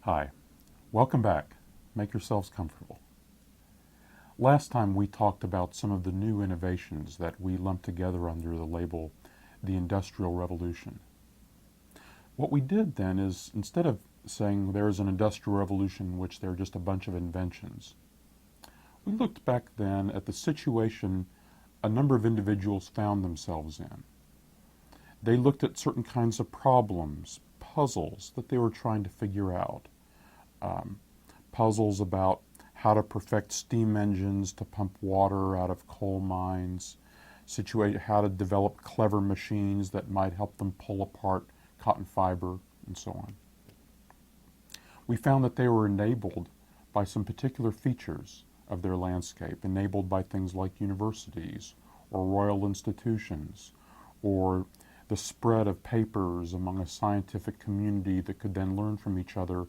Hi, welcome back. Make yourselves comfortable. Last time we talked about some of the new innovations that we lumped together under the label the Industrial Revolution. What we did then is, instead of saying there is an Industrial Revolution in which there are just a bunch of inventions, we looked back then at the situation a number of individuals found themselves in. They looked at certain kinds of problems, puzzles that they were trying to figure out. Puzzles about how to perfect steam engines to pump water out of coal mines, how to develop clever machines that might help them pull apart cotton fiber, and so on. We found that they were enabled by some particular features of their landscape, enabled by things like universities or royal institutions, or the spread of papers among a scientific community that could then learn from each other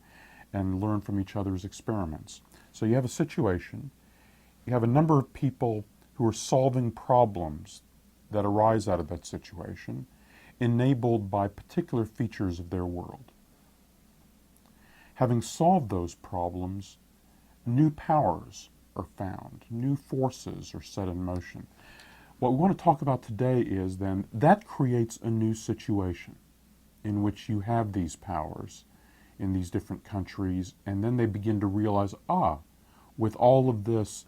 and learn from each other's experiments. So you have a situation, you have a number of people who are solving problems that arise out of that situation, enabled by particular features of their world. Having solved those problems, new powers are found, new forces are set in motion. What we want to talk about today is then that creates a new situation in which you have these powers in these different countries, and then they begin to realize, with all of this,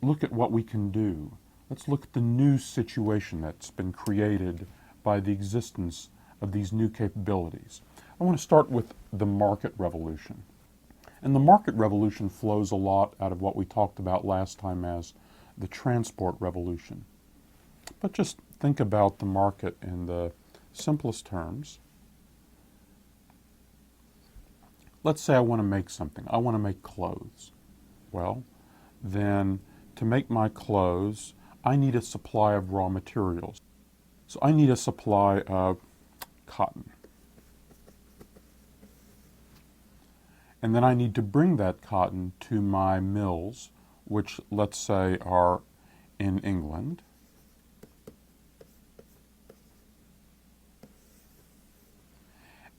look at what we can do. Let's look at the new situation that's been created by the existence of these new capabilities. I want to start with the market revolution. And the market revolution flows a lot out of what we talked about last time as the transport revolution. But just think about the market in the simplest terms. Let's say I want to make something. I want to make clothes. Well, then to make my clothes, I need a supply of raw materials. So I need a supply of cotton. And then I need to bring that cotton to my mills, which let's say are in England.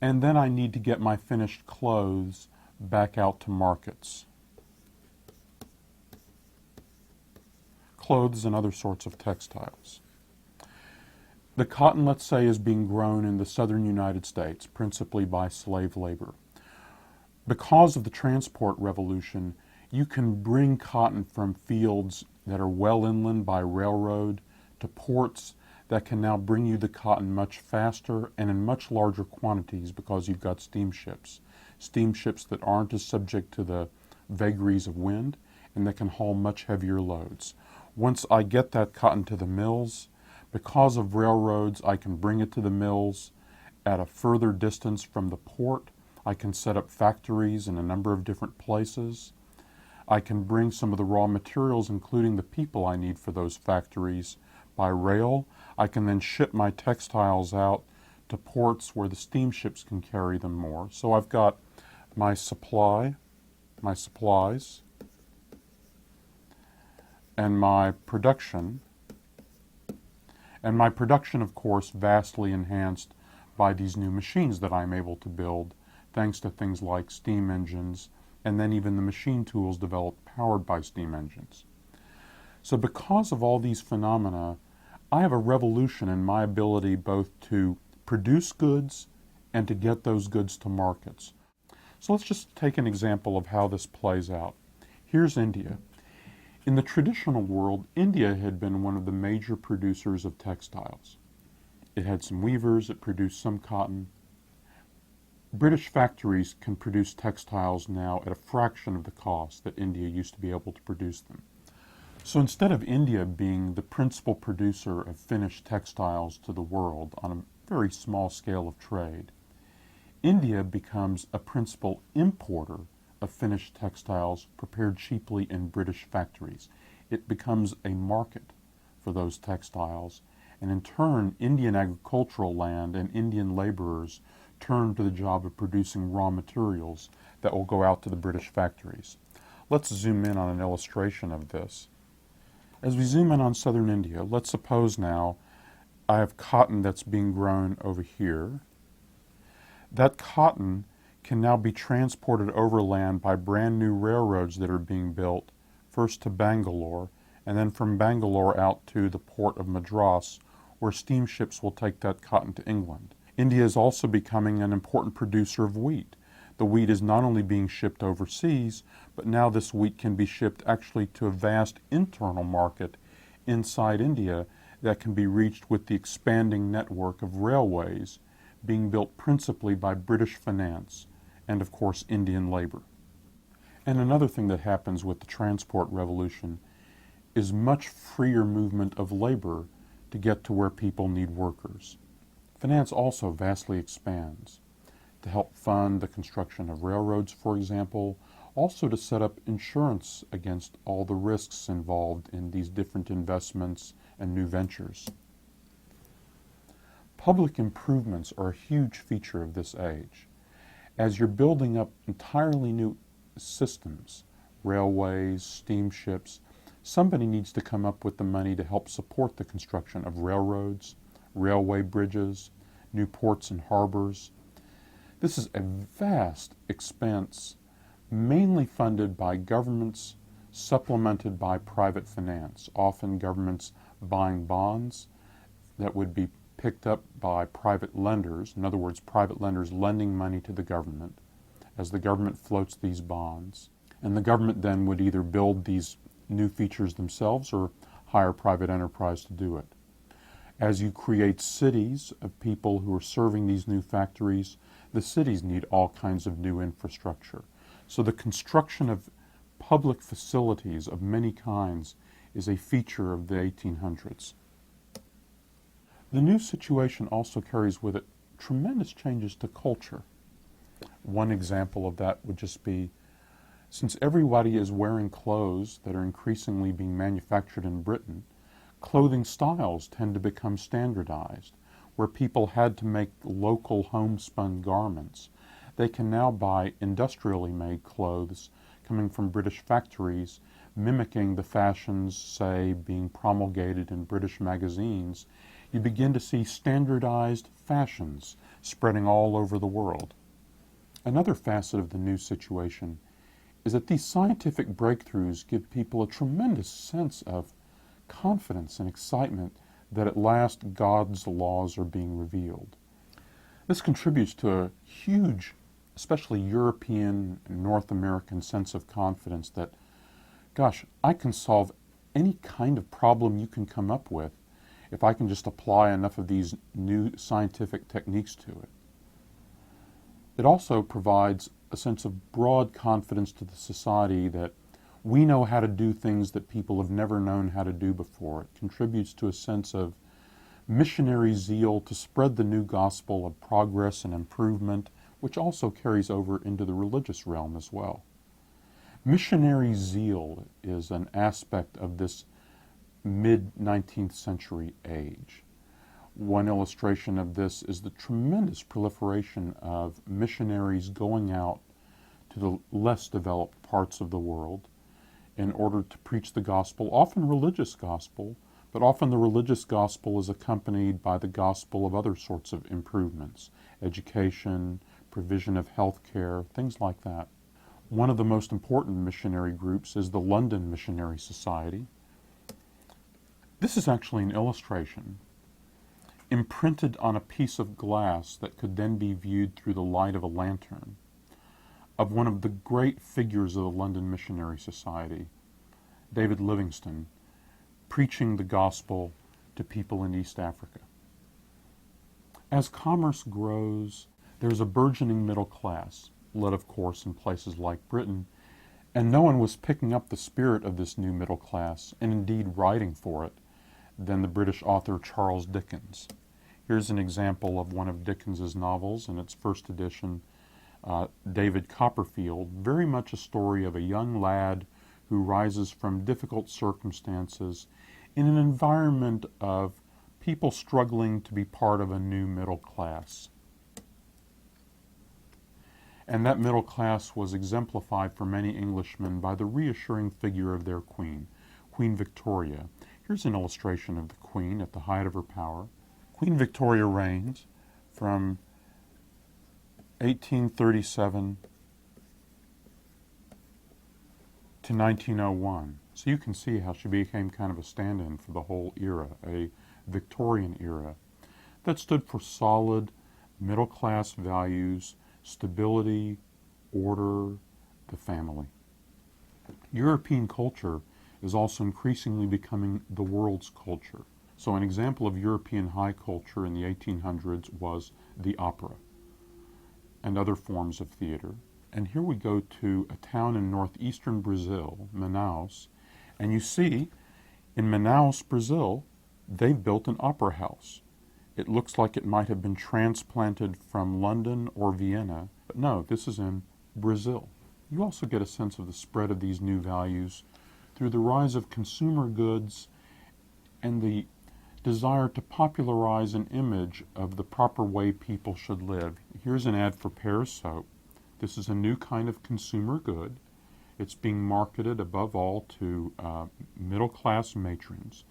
And then I need to get my finished clothes back out to markets. Clothes and other sorts of textiles. The cotton, let's say, is being grown in the southern United States, principally by slave labor. Because of the transport revolution, you can bring cotton from fields that are well inland by railroad to ports that can now bring you the cotton much faster and in much larger quantities because you've got steamships. Steamships that aren't as subject to the vagaries of wind and that can haul much heavier loads. Once I get that cotton to the mills, because of railroads, I can bring it to the mills at a further distance from the port. I can set up factories in a number of different places. I can bring some of the raw materials, including the people I need for those factories, by rail. I can then ship my textiles out to ports where the steamships can carry them more. So I've got my supply, my supplies, and my production. And my production, of course, vastly enhanced by these new machines that I'm able to build, thanks to things like steam engines, and then even the machine tools developed powered by steam engines. So because of all these phenomena, I have a revolution in my ability both to produce goods and to get those goods to markets. So let's just take an example of how this plays out. Here's India. In the traditional world, India had been one of the major producers of textiles. It had some weavers, it produced some cotton. British factories can produce textiles now at a fraction of the cost that India used to be able to produce them. So instead of India being the principal producer of finished textiles to the world on a very small scale of trade, India becomes a principal importer of finished textiles prepared cheaply in British factories. It becomes a market for those textiles, and in turn, Indian agricultural land and Indian laborers turn to the job of producing raw materials that will go out to the British factories. Let's zoom in on an illustration of this. As we zoom in on southern India, let's suppose now I have cotton that's being grown over here. That cotton can now be transported overland by brand new railroads that are being built, first to Bangalore, and then from Bangalore out to the port of Madras, where steamships will take that cotton to England. India is also becoming an important producer of wheat. The wheat is not only being shipped overseas, but now this wheat can be shipped actually to a vast internal market inside India that can be reached with the expanding network of railways being built principally by British finance and, of course, Indian labor. And another thing that happens with the transport revolution is much freer movement of labor to get to where people need workers. Finance also vastly expands to help fund the construction of railroads, for example, also to set up insurance against all the risks involved in these different investments and new ventures. Public improvements are a huge feature of this age. As you're building up entirely new systems, railways, steamships, somebody needs to come up with the money to help support the construction of railroads, railway bridges, new ports and harbors. This is a vast expense, mainly funded by governments, supplemented by private finance, often governments buying bonds that would be picked up by private lenders, in other words, private lenders lending money to the government as the government floats these bonds. And the government then would either build these new features themselves or hire private enterprise to do it. As you create cities of people who are serving these new factories, the cities need all kinds of new infrastructure. So the construction of public facilities of many kinds is a feature of the 1800s. The new situation also carries with it tremendous changes to culture. One example of that would just be, since everybody is wearing clothes that are increasingly being manufactured in Britain, clothing styles tend to become standardized. Where people had to make local homespun garments, they can now buy industrially made clothes coming from British factories, mimicking the fashions, say, being promulgated in British magazines. You begin to see standardized fashions spreading all over the world. Another facet of the new situation is that these scientific breakthroughs give people a tremendous sense of confidence and excitement that at last God's laws are being revealed. This contributes to a huge, especially European and North American sense of confidence that, gosh, I can solve any kind of problem you can come up with if I can just apply enough of these new scientific techniques to it. It also provides a sense of broad confidence to the society that we know how to do things that people have never known how to do before. It contributes to a sense of missionary zeal to spread the new gospel of progress and improvement, which also carries over into the religious realm as well. Missionary zeal is an aspect of this mid-19th century age. One illustration of this is the tremendous proliferation of missionaries going out to the less developed parts of the world in order to preach the gospel, often religious gospel, but often the religious gospel is accompanied by the gospel of other sorts of improvements, education, provision of health care, things like that. One of the most important missionary groups is the London Missionary Society. This is actually an illustration imprinted on a piece of glass that could then be viewed through the light of a lantern of one of the great figures of the London Missionary Society, David Livingstone, preaching the gospel to people in East Africa. As commerce grows, there's a burgeoning middle class, led of course in places like Britain, and no one was picking up the spirit of this new middle class, and indeed writing for it, than the British author Charles Dickens. Here's an example of one of Dickens's novels in its first edition, David Copperfield, very much a story of a young lad who rises from difficult circumstances in an environment of people struggling to be part of a new middle class. And that middle class was exemplified for many Englishmen by the reassuring figure of their queen, Queen Victoria. Here's an illustration of the Queen at the height of her power. Queen Victoria reigns from 1837 to 1901. So you can see how she became kind of a stand-in for the whole era, a Victorian era that stood for solid middle-class values, stability, order, the family. European culture is also increasingly becoming the world's culture. So an example of European high culture in the 1800s was the opera and other forms of theater. And here we go to a town in northeastern Brazil, Manaus, and you see in Manaus, Brazil, they've built an opera house. It looks like it might have been transplanted from London or Vienna, but no, this is in Brazil. You also get a sense of the spread of these new values through the rise of consumer goods and the desire to popularize an image of the proper way people should live. Here's an ad for Pears soap. This is a new kind of consumer good. It's being marketed above all to middle-class matrons.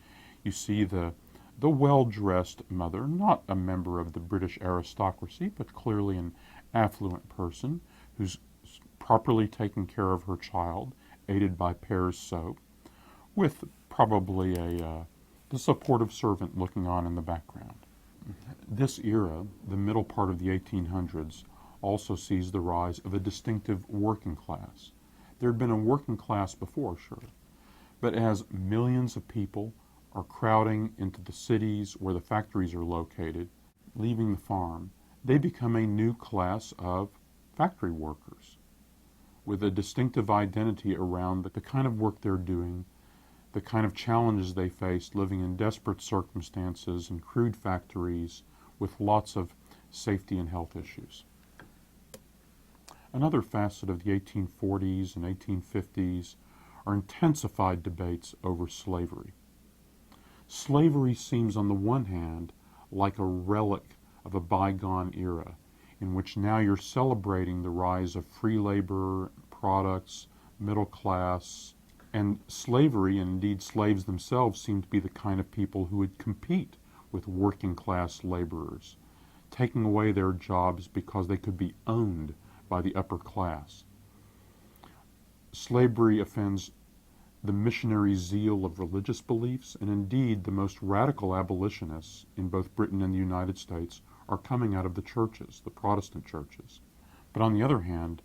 You see the well-dressed mother, not a member of the British aristocracy, but clearly an affluent person who's properly taking care of her child, aided by Pears soap, with probably the supportive servant looking on in the background. This era, the middle part of the 1800s, also sees the rise of a distinctive working class. There had been a working class before, sure, but as millions of people are crowding into the cities where the factories are located, leaving the farm, they become a new class of factory workers with a distinctive identity around the kind of work they're doing, the kind of challenges they faced living in desperate circumstances in crude factories with lots of safety and health issues. Another facet of the 1840s and 1850s are intensified debates over slavery. Slavery seems on the one hand like a relic of a bygone era in which now you're celebrating the rise of free labor, products, middle class, and slavery, and indeed slaves themselves, seem to be the kind of people who would compete with working class laborers, taking away their jobs because they could be owned by the upper class. Slavery offends the missionary zeal of religious beliefs, and indeed the most radical abolitionists in both Britain and the United States are coming out of the churches, the Protestant churches. But on the other hand,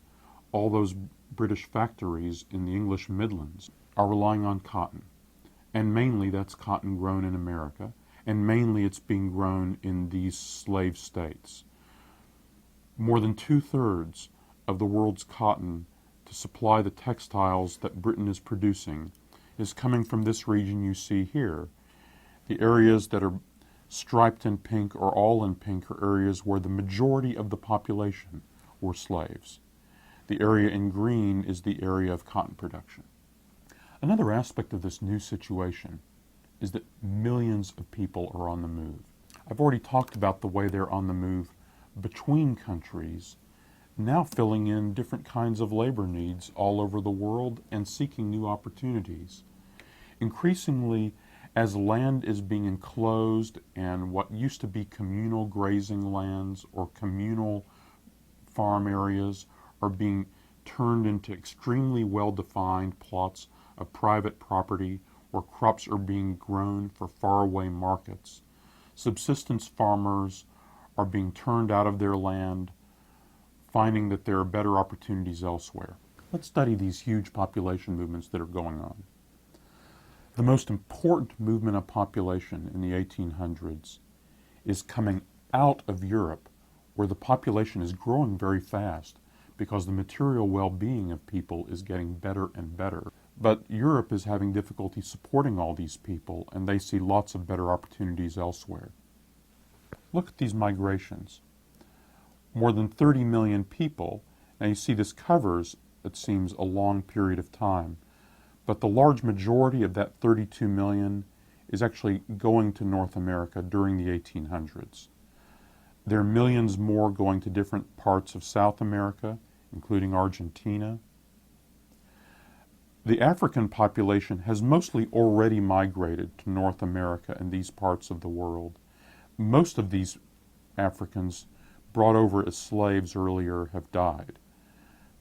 all those British factories in the English Midlands are relying on cotton. And mainly that's cotton grown in America, and mainly it's being grown in these slave states. More than 2/3 of the world's cotton to supply the textiles that Britain is producing is coming from this region you see here. The areas that are striped in pink or all in pink are areas where the majority of the population were slaves. The area in green is the area of cotton production. Another aspect of this new situation is that millions of people are on the move. I've already talked about the way they're on the move between countries, now filling in different kinds of labor needs all over the world and seeking new opportunities. Increasingly, as land is being enclosed and what used to be communal grazing lands or communal farm areas are being turned into extremely well-defined plots of private property where crops are being grown for faraway markets. Subsistence farmers are being turned out of their land, finding that there are better opportunities elsewhere. Let's study these huge population movements that are going on. The most important movement of population in the 1800s is coming out of Europe, where the population is growing very fast because the material well-being of people is getting better and better. But Europe is having difficulty supporting all these people, and they see lots of better opportunities elsewhere. Look at these migrations. More than 30 million people. Now you see this covers, it seems, a long period of time. But the large majority of that 32 million is actually going to North America during the 1800s. There are millions more going to different parts of South America, including Argentina. The African population has mostly already migrated to North America and these parts of the world. Most of these Africans brought over as slaves earlier have died.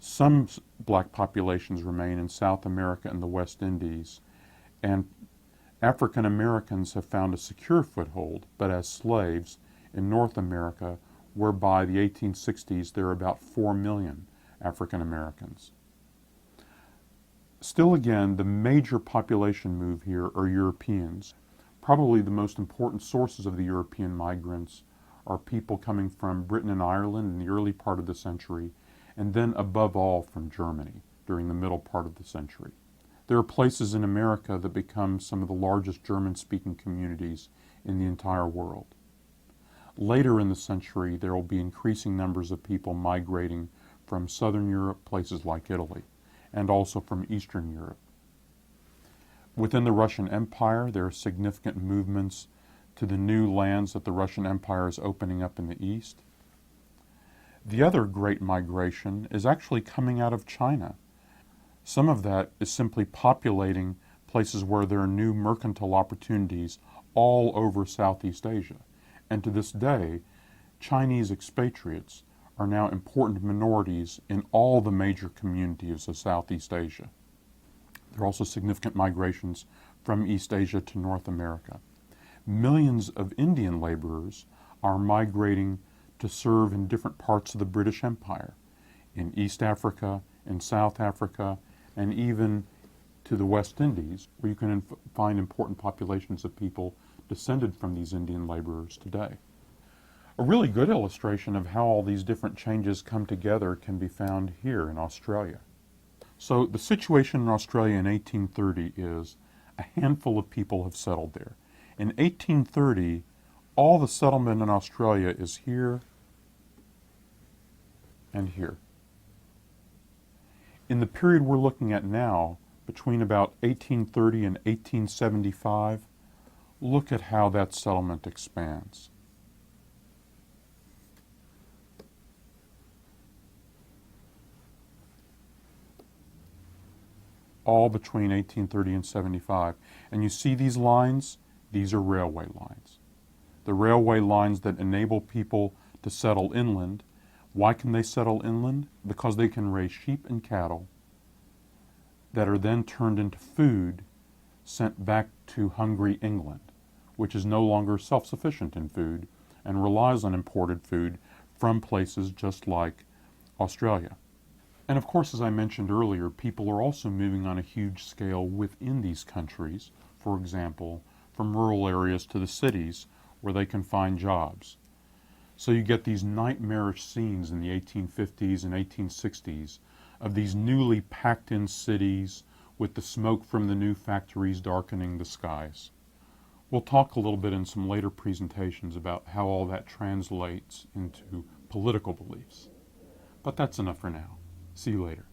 Some black populations remain in South America and the West Indies, and African Americans have found a secure foothold, but as slaves in North America, where by the 1860s there are about 4 million African Americans. Still again, the major population move here are Europeans. Probably the most important sources of the European migrants are people coming from Britain and Ireland in the early part of the century, and then above all from Germany during the middle part of the century. There are places in America that become some of the largest German-speaking communities in the entire world. Later in the century, there will be increasing numbers of people migrating from Southern Europe, places like Italy, and also from Eastern Europe. Within the Russian Empire, there are significant movements to the new lands that the Russian Empire is opening up in the East. The other great migration is actually coming out of China. Some of that is simply populating places where there are new mercantile opportunities all over Southeast Asia. And to this day, Chinese expatriates are now important minorities in all the major communities of Southeast Asia. There are also significant migrations from East Asia to North America. Millions of Indian laborers are migrating to serve in different parts of the British Empire, in East Africa, in South Africa, and even to the West Indies, where you can find important populations of people descended from these Indian laborers today. A really good illustration of how all these different changes come together can be found here in Australia. So the situation in Australia in 1830 is a handful of people have settled there. In 1830, all the settlement in Australia is here and here. In the period we're looking at now, between about 1830 and 1875, look at how that settlement expands. All between 1830 and 75. And you see these lines? These are railway lines. The railway lines that enable people to settle inland. Why can they settle inland? Because they can raise sheep and cattle that are then turned into food sent back to hungry England, which is no longer self-sufficient in food and relies on imported food from places just like Australia. And of course, as I mentioned earlier, people are also moving on a huge scale within these countries, for example, from rural areas to the cities where they can find jobs. So you get these nightmarish scenes in the 1850s and 1860s of these newly packed in cities with the smoke from the new factories darkening the skies. We'll talk a little bit in some later presentations about how all that translates into political beliefs. But that's enough for now. See you later.